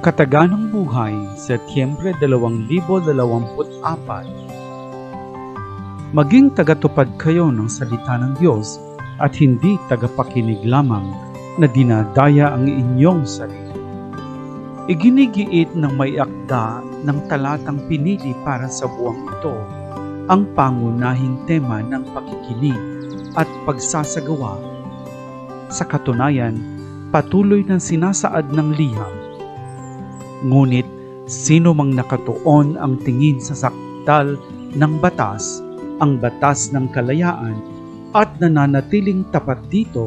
Kataganang Buhay, Setyembre 2024. Maging tagatupad kayo ng salita ng Diyos at hindi tagapakinig lamang na dinadaya ang inyong sarili. Iginigiit ng may akda ng talatang pinili para sa buwang ito ang pangunahing tema ng pakikinig at pagsasagawa. Sa katunayan, patuloy na sinasaad ng liham. Ngunit sino mang nakatuon ang tingin sa sakdal ng batas, ang batas ng kalayaan, at nananatiling tapat dito,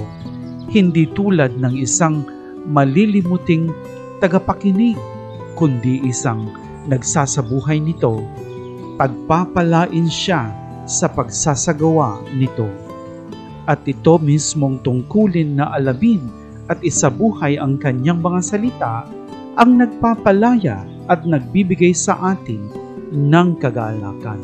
hindi tulad ng isang malilimuting tagapakinig, kundi isang nagsasabuhay nito, pagpapalain siya sa pagsasagawa nito. At ito mismong tungkulin na alabin at isabuhay ang kanyang mga salita ang nagpapalaya at nagbibigay sa atin ng kagalakan.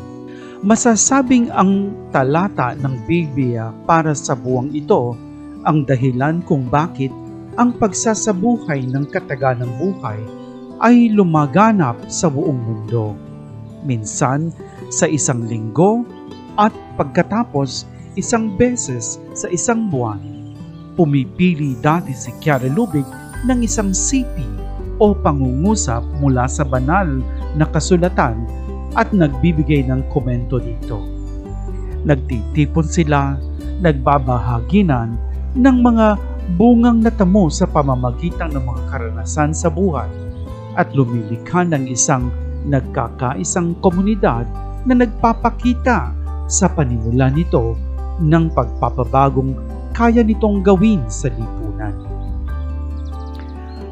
Masasabing ang talata ng Biblia para sa buwang ito ang dahilan kung bakit ang pagsasabuhay ng kataganang buhay ay lumaganap sa buong mundo. Minsan sa isang linggo at pagkatapos isang beses sa isang buwan. Pumipili dati si Chiara Lubig ng isang sipi o pangungusap mula sa banal na kasulatan at nagbibigay ng komento dito. Nagtitipon sila, nagbabahaginan ng mga bungang natamo sa pamamagitan ng mga karanasan sa buhay at lumilikha ng isang nagkakaisang komunidad na nagpapakita sa panimula nito ng pagpapabagong kaya nitong gawin sa lipunan.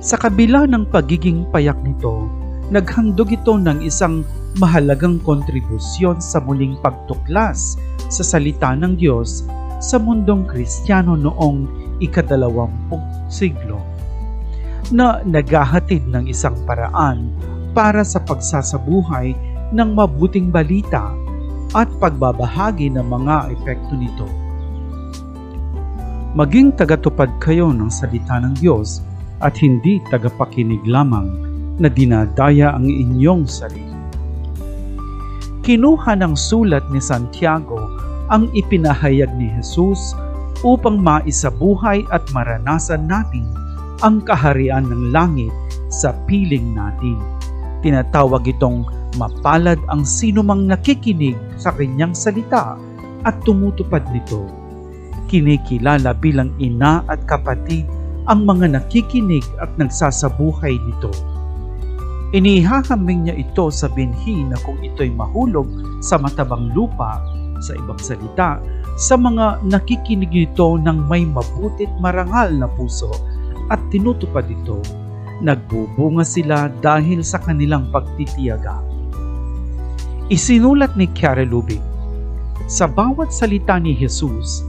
Sa kabila ng pagiging payak nito, naghandog ito ng isang mahalagang kontribusyon sa muling pagtuklas sa salita ng Diyos sa mundong Kristiyano noong ika-20 siglo, na naghahatid ng isang paraan para sa pagsasabuhay ng mabuting balita at pagbabahagi ng mga epekto nito. Maging tagatupad kayo ng salita ng Diyos at hindi tagapakinig lamang na dinadaya ang inyong sarili. Kinuha ng sulat ni Santiago ang ipinahayag ni Jesus upang maisabuhay at maranasan natin ang kaharian ng langit sa piling natin. Tinatawag itong mapalad ang sinumang nakikinig sa kanyang salita at tumutupad nito. Kinikilala bilang ina at kapatid ang mga nakikinig at nagsasabuhay nito. Inihahambing niya ito sa binhi na kung ito'y mahulog sa matabang lupa, sa ibang salita, sa mga nakikinig nito ng may mabuti't marangal na puso at tinutupad ito, nagbubunga sila dahil sa kanilang pagtitiyaga. Isinulat ni Chiara Lubig, sa bawat salita ni Jesus,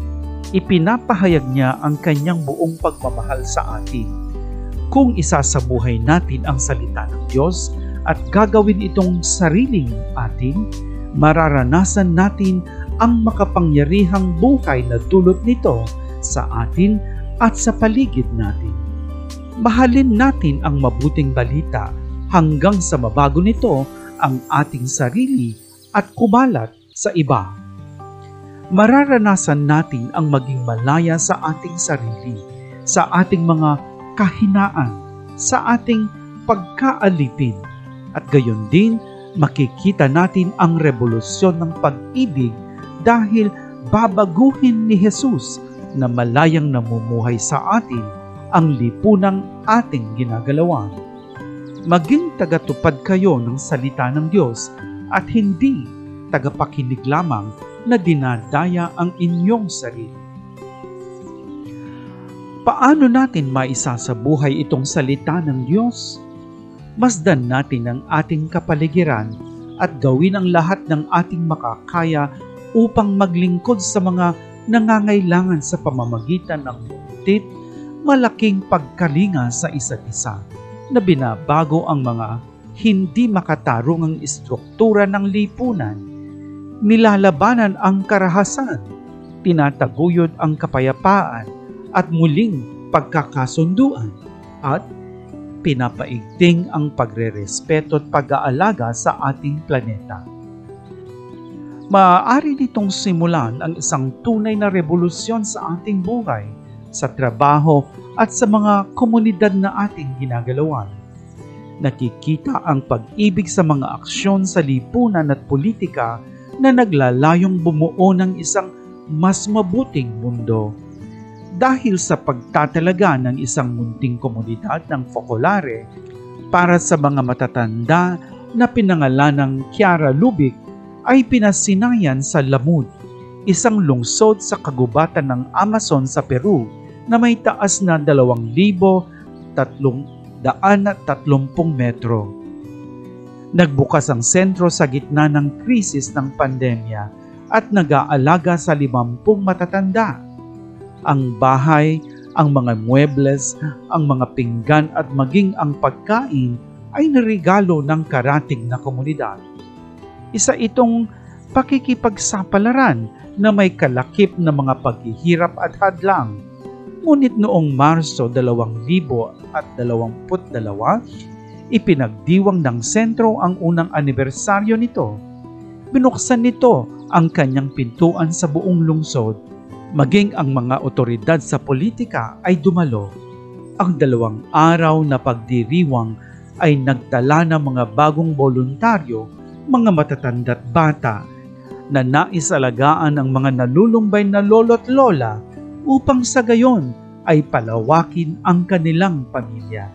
ipinapahayag niya ang kanyang buong pagmamahal sa atin. Kung isasabuhay natin ang salita ng Diyos at gagawin itong sariling atin, mararanasan natin ang makapangyarihang buhay na dulot nito sa atin at sa paligid natin. Mahalin natin ang mabuting balita hanggang sa mabago nito ang ating sarili at kumalat sa iba. Mararanasan natin ang maging malaya sa ating sarili, sa ating mga kahinaan, sa ating pagkaalipin, at gayon din makikita natin ang revolusyon ng pag-ibig dahil babaguhin ni Jesus na malayang namumuhay sa atin ang lipunang ating ginagalawan. Maging tagatupad kayo ng salita ng Diyos at hindi tagapakinig lamang na dinadaya ang inyong sarili. Paano natin maisasabuhay itong salita ng Diyos? Masdan natin ang ating kapaligiran at gawin ang lahat ng ating makakaya upang maglingkod sa mga nangangailangan sa pamamagitan ng buntit, malaking pagkalinga sa isa't isa na binabago ang mga hindi makatarungang istruktura ng lipunan, nilalabanan ang karahasan, tinataguyod ang kapayapaan at muling pagkakasunduan, at pinapaigting ang pagrerespeto at pag-aalaga sa ating planeta. Maaari nitong simulan ang isang tunay na revolusyon sa ating buhay, sa trabaho at sa mga komunidad na ating ginagalawan. Nakikita ang pag-ibig sa mga aksyon sa lipunan at politika na naglalayong bumuo ng isang mas mabuting mundo. Dahil sa pagtatalaga ng isang munting komunidad ng Focolare para sa mga matatanda na pinangalan ng Chiara Lubich ay pinasinayan sa Lamud, isang lungsod sa kagubatan ng Amazon sa Peru na may taas na 2,330 metro. Nagbukas ang sentro sa gitna ng krisis ng pandemya at nag-aalaga sa 50 matatanda. Ang bahay, ang mga muebles, ang mga pinggan at maging ang pagkain ay narigalo ng karatig na komunidad. Isa itong pakikipagsapalaran na may kalakip na mga paghihirap at hadlang. Ngunit noong Marso 2022, ipinagdiwang ng sentro ang unang anibersaryo nito. Binuksan nito ang kanyang pintuan sa buong lungsod. Maging ang mga otoridad sa politika ay dumalo. Ang 2 araw na pagdiriwang ay nagtala ng mga bagong voluntaryo, mga matatanda't bata, na naisalagaan ang mga nalulumbay na lolo't lola upang sa gayon ay palawakin ang kanilang pamilya.